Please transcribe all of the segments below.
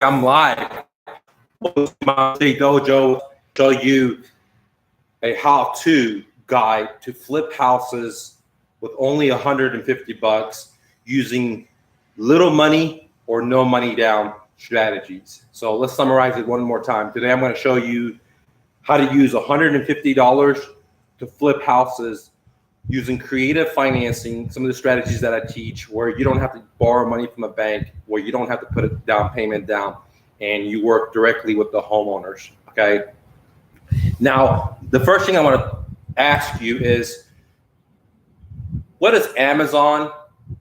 I'm live. My dojo show you a how-to guide to flip houses with only 150 bucks using little money or no money down strategies. So let's summarize it one more time. Today I'm going to show you how to use $150 to flip houses using creative financing, some of the strategies that I teach where you don't have to borrow money from a bank, where you don't have to put a down payment down, and you work directly with the homeowners, okay? Now, the first thing I want to ask you is, what does Amazon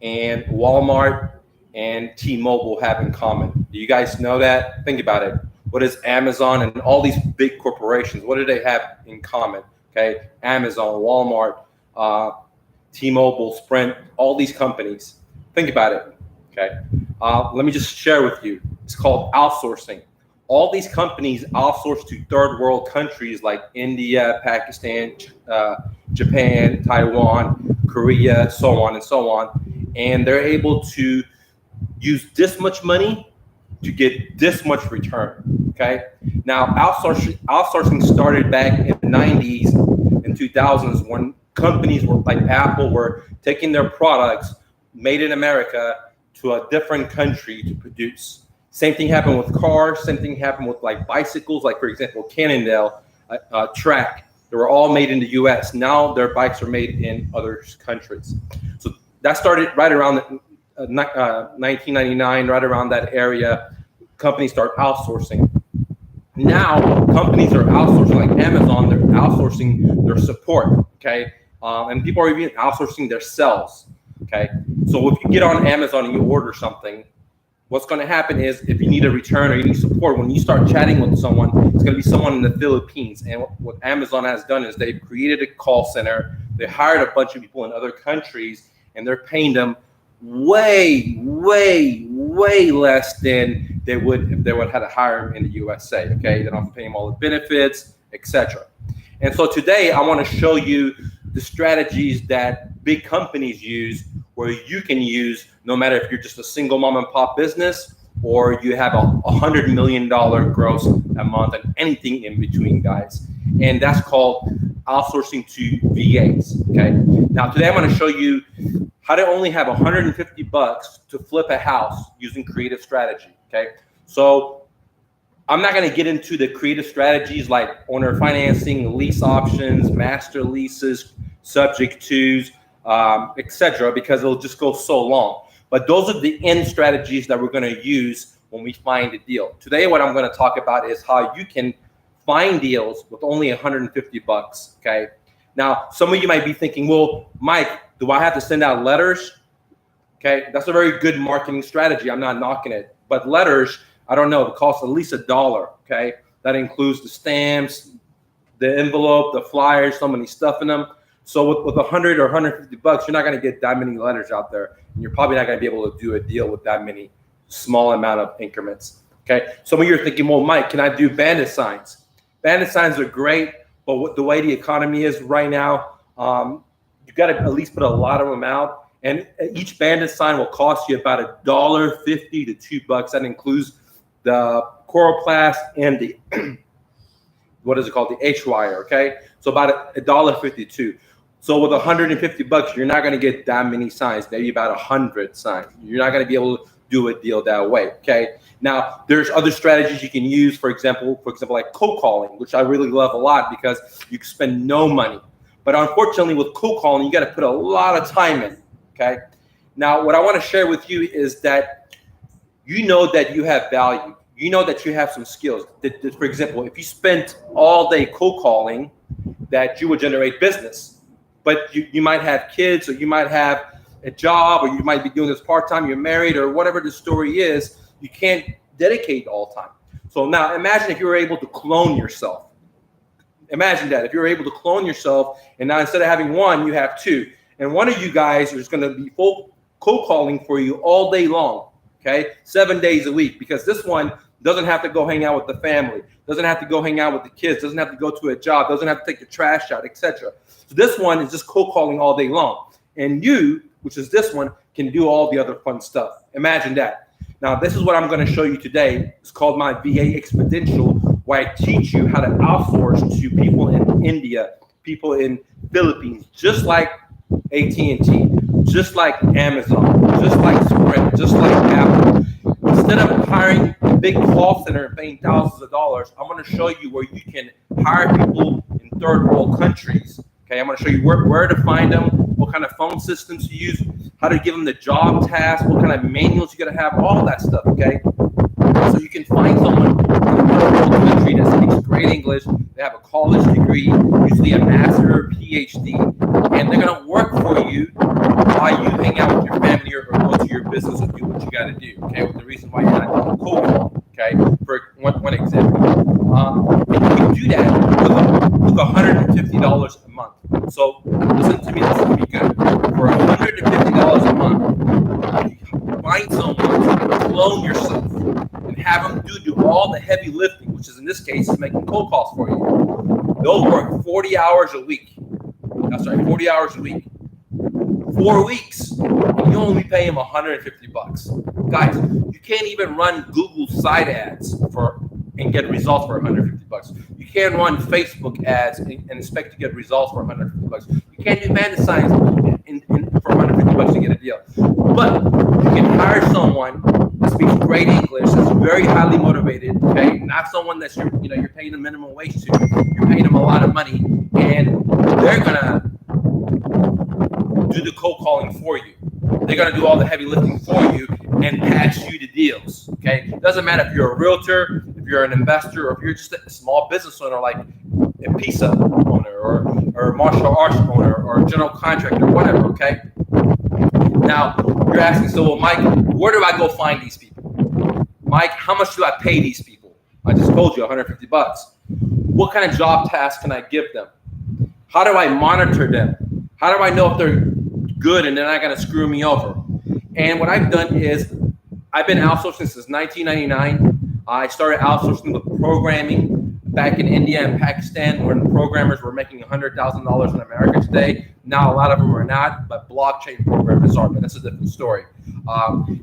and Walmart and T-Mobile have in common? Do you guys know that? Think about it. What does Amazon and all these big corporations, what do they have in common? Okay, Amazon, Walmart, T-Mobile, Sprint, all these companies. Think about it, okay? Let me just share with you. It's called outsourcing. All these companies outsource to third world countries like India, Pakistan, Japan, Taiwan, Korea, so on and so on. And they're able to use this much money to get this much return, okay? Now, outsourcing started back in the 90s and 2000s when companies like Apple were taking their products made in America to a different country to produce. Same thing happened with cars. Same thing happened with like bicycles. Like, for example, Cannondale, Track. They were all made in the U.S. Now their bikes are made in other countries. So that started right around 1999, right around that area. Companies start outsourcing. Now companies are outsourcing, like Amazon. They're outsourcing their support. Okay. And people are even outsourcing their sales. Okay. So if you get on Amazon and you order something, what's going to happen is if you need a return or you need support, when you start chatting with someone, it's going to be someone in the Philippines. And what Amazon has done is they've created a call center. They hired a bunch of people in other countries, and they're paying them way less than they would if they would have to hire them in the USA. Okay. They don't have to pay them all the benefits, etc. And so today I want to show you the strategies that big companies use where you can use no matter if you're just a single mom and pop business or you have $100 million gross a month and anything in between, guys. And that's called outsourcing to VAs, okay? Now, today I'm going to show you how to only have 150 bucks to flip a house using creative strategy, okay? So I'm not going to get into the creative strategies like owner financing, lease options, master leases, subject tos, etc., because it'll just go so long. But those are the end strategies that we're going to use when we find a deal. Today, what I'm going to talk about is how you can find deals with only 150 bucks, okay? Now, some of you might be thinking, well, Mike, do I have to send out letters? Okay, that's a very good marketing strategy. I'm not knocking it. But letters, I don't know, it costs at least $1, okay? That includes the stamps, the envelope, the flyers, so many stuff in them. So with 100 or 150 bucks, you're not going to get that many letters out there. And you're probably not going to be able to do a deal with that many small amount of increments, okay? Some of you are thinking, well, Mike, can I do bandit signs? Bandit signs are great, but the way the economy is right now, you got to at least put a lot of them out. And each bandit sign will cost you about $1.50 to $2. That includes the coroplast and the what is it called, the H-wire, okay? So about $1.52. So with 150 bucks, you're not going to get that many signs, maybe about 100 signs. You're not going to be able to do a deal that way, okay? Now, there's other strategies you can use, for example, like cold calling, which I really love a lot because you can spend no money. But unfortunately, with cold calling, you got to put a lot of time in, okay? Now, what I want to share with you is that you know that you have value. You know that you have some skills. That, for example, if you spent all day cold calling, that you would generate business. But you might have kids, or you might have a job, or you might be doing this part-time, you're married, or whatever the story is, you can't dedicate all time. So now imagine if you were able to clone yourself. Imagine that, if you were able to clone yourself, and now instead of having one, you have two. And one of you guys is going to be full cold calling for you all day long, okay? 7 days a week, because this one doesn't have to go hang out with the family, doesn't have to go hang out with the kids, doesn't have to go to a job, doesn't have to take the trash out, etc. So this one is just cold calling all day long. And you, which is this one, can do all the other fun stuff. Imagine that. Now, this is what I'm going to show you today. It's called my VA Exponential, where I teach you how to outsource to people in India, people in Philippines, just like AT&T, just like Amazon, just like Sprint, just like Apple. Instead of hiring a big call center and paying thousands of dollars, I'm going to show you where you can hire people in third world countries. Okay, I'm going to show you where to find them, what kind of phone systems to use, how to give them the job task, what kind of manuals you got to have, all that stuff. Okay, so you can find someone in a third world country that speaks great English. They have a college degree, usually a master or PhD, and they're going to work for you while you hang out with your family or go to your business or do what you got to do. Okay, the reason why you're not doing cold call. Okay, for one example, and you can do that with $150 a month. So listen to me, this is going to be good. For $150 a month, you find someone to clone yourself and have them do all the heavy lifting, which is in this case is making cold calls for you. They'll work 40 hours a week. That's right, 40 hours a week. 4 weeks, and you only pay them $150. Guys, you can't even run Google site ads and get results for $150. You can't run Facebook ads and expect to get results for $150. You can't do managed signs for $150 to get a deal. But you can hire someone that speaks great English, that's very highly motivated. Okay, not someone that you're paying a minimum wage to. You're paying them a lot of money, and they're gonna do the cold calling for you. They're going to do all the heavy lifting for you and pass you the deals. Okay, it doesn't matter if you're a realtor, if you're an investor, or if you're just a small business owner like a pizza owner or a martial arts owner or a general contractor, whatever. Okay, now you're asking, so well, Mike, where do I go find these people? Mike, how much do I pay these people? I just told you $150. What kind of job tasks can I give them? How do I monitor them? How do I know if they're good and they're not going to screw me over? And what I've done is I've been outsourcing since 1999. I started outsourcing with programming back in India and Pakistan, when programmers were making $100,000 in America today. Now a lot of them are not, but blockchain programmers are, but that's a different story.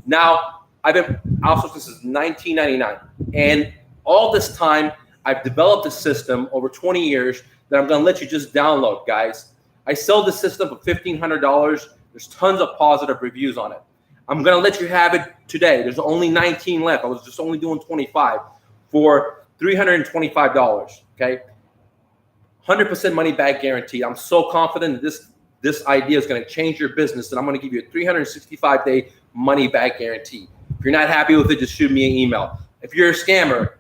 Now I've been outsourcing since 1999. And all this time, I've developed a system over 20 years that I'm going to let you just download, guys. I sell the system for $1,500. There's tons of positive reviews on it. I'm going to let you have it today. There's only 19 left. I was just only doing 25 for $325, okay? 100% money back guarantee. I'm so confident that this idea is going to change your business, and I'm going to give you a 365-day money back guarantee. If you're not happy with it, just shoot me an email. If you're a scammer,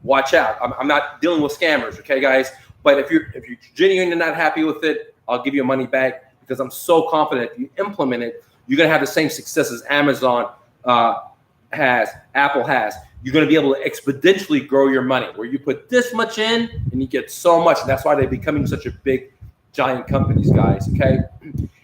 watch out. I'm not dealing with scammers, okay, guys? But if you're genuinely not happy with it, I'll give you money back, because I'm so confident if you implement it, you're going to have the same success as Amazon has, Apple has. You're going to be able to exponentially grow your money, where you put this much in and you get so much. And that's why they're becoming such a big, giant companies, guys, okay?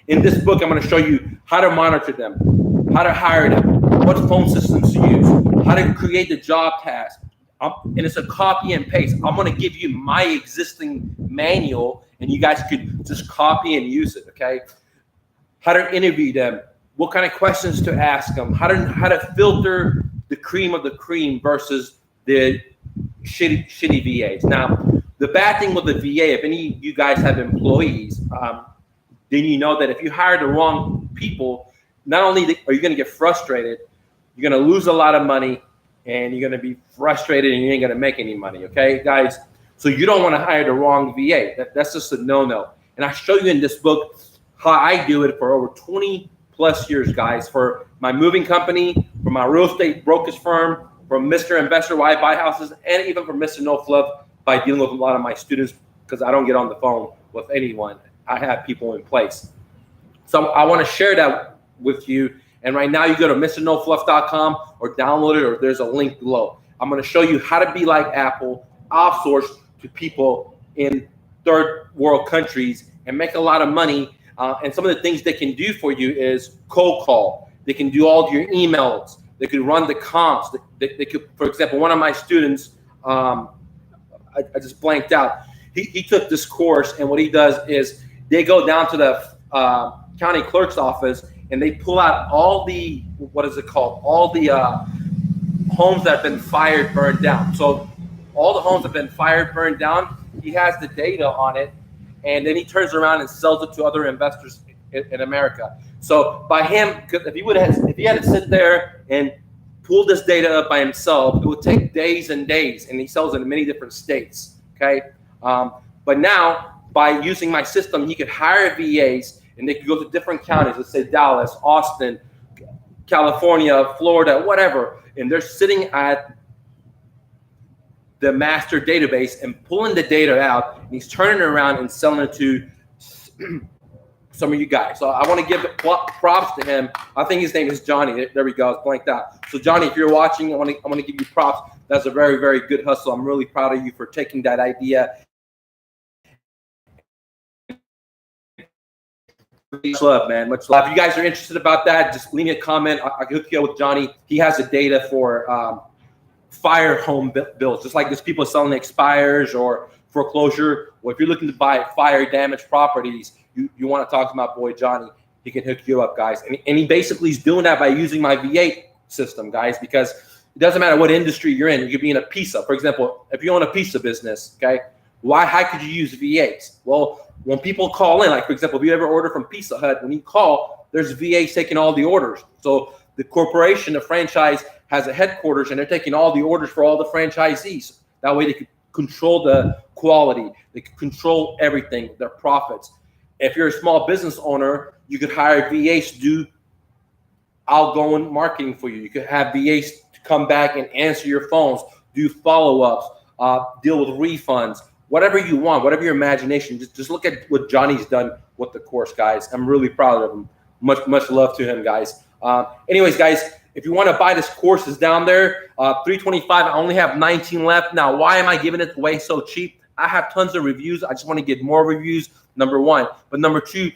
In this book, I'm going to show you how to monitor them, how to hire them, what phone systems to use, how to create the job task. And it's a copy and paste. I'm going to give you my existing manual, and you guys could just copy and use it, okay? How to interview them, what kind of questions to ask them, how to filter the cream of the cream versus the shitty VAs. Now, the bad thing with the VA, if any of you guys have employees, then you know that if you hire the wrong people, not only are you going to get frustrated, you're going to lose a lot of money, and you're going to be frustrated, and you ain't going to make any money, okay, guys? So you don't want to hire the wrong VA. That's just a no-no. And I show you in this book how I do it for over 20 plus years, guys, for my moving company, for my real estate brokerage firm, from Mr. Investor, why I buy houses, and even from Mr. No Fluff, by dealing with a lot of my students, because I don't get on the phone with anyone. I have people in place. So I want to share that with you. And right now you go to mrnofluff.com or download it, or there's a link below. I'm going to show you how to be like Apple, outsource to people in third world countries and make a lot of money. And some of the things they can do for you is cold call. They can do all of your emails. They could run the comps. They could, for example, one of my students, I just blanked out. He took this course, and what he does is they go down to the county clerk's office, and they pull out all the, what is it called? All the homes that have been fired, burned down. So all the homes that have been fired, burned down, he has the data on it, and then he turns around and sells it to other investors in America. So by him, if he had to sit there and pull this data up by himself, it would take days and days, and he sells it in many different states. Okay, but now by using my system, he could hire VAs, and they could go to different counties. Let's say Dallas, Austin, California, Florida, whatever, and they're sitting at the master database and pulling the data out, and he's turning it around and selling it to some of you guys. So I want to give props to him. I think his name is Johnny. There we go. It's blanked out. So Johnny, if you're watching, I want to give you props. That's a very, very good hustle. I'm really proud of you for taking that idea. Much love, man. Much love. If you guys are interested about that, just leave me a comment. I can hook you up with Johnny. He has the data for fire home bills, just like there's people selling expires or foreclosure. Well, if you're looking to buy fire damaged properties, you want to talk to my boy Johnny. He can hook you up, guys. And he basically is doing that by using my V8 system, guys, because it doesn't matter what industry you're in. You could be in a pizza. For example, if you own a pizza business, okay, how could you use V8s? Well, when people call in, like, for example, if you ever order from Pizza Hut, when you call, there's VAs taking all the orders. So the corporation, the franchise, has a headquarters, and they're taking all the orders for all the franchisees. That way they could control the quality. They could control everything, their profits. If you're a small business owner, you could hire VAs to do outgoing marketing for you. You could have VAs to come back and answer your phones, do follow-ups, deal with refunds, whatever you want, whatever your imagination. Just look at what Johnny's done with the course, guys. I'm really proud of him. Much love to him, guys. Anyways, guys, if you want to buy this course, it's down there. $325. I only have 19 left. Now, why am I giving it away so cheap? I have tons of reviews. I just want to get more reviews, number one. But number two,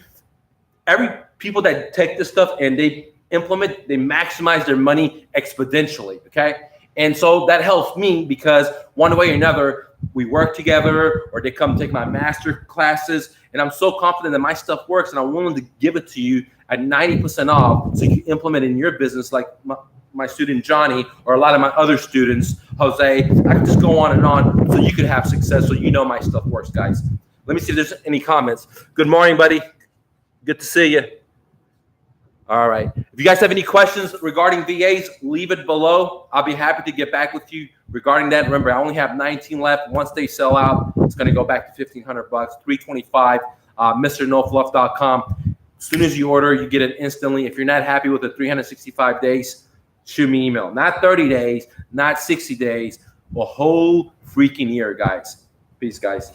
every people that take this stuff and they implement, they maximize their money exponentially, okay? And so that helps me because one way or another, we work together or they come take my master classes, and I'm so confident that my stuff works, and I'm willing to give it to you at 90% off so you can implement in your business, like my student Johnny or a lot of my other students, Jose. I can just go on and on so you can have success, so you know my stuff works, guys. Let me see if there's any comments. Good morning, buddy. Good to see you. All right. If you guys have any questions regarding VAs, leave it below. I'll be happy to get back with you regarding that. Remember, I only have 19 left. Once they sell out, it's going to go back to $1,500, $325, MrNoFluff.com. As soon as you order, you get it instantly. If you're not happy with the 365 days, shoot me an email. Not 30 days, not 60 days, a whole freaking year, guys. Peace, guys.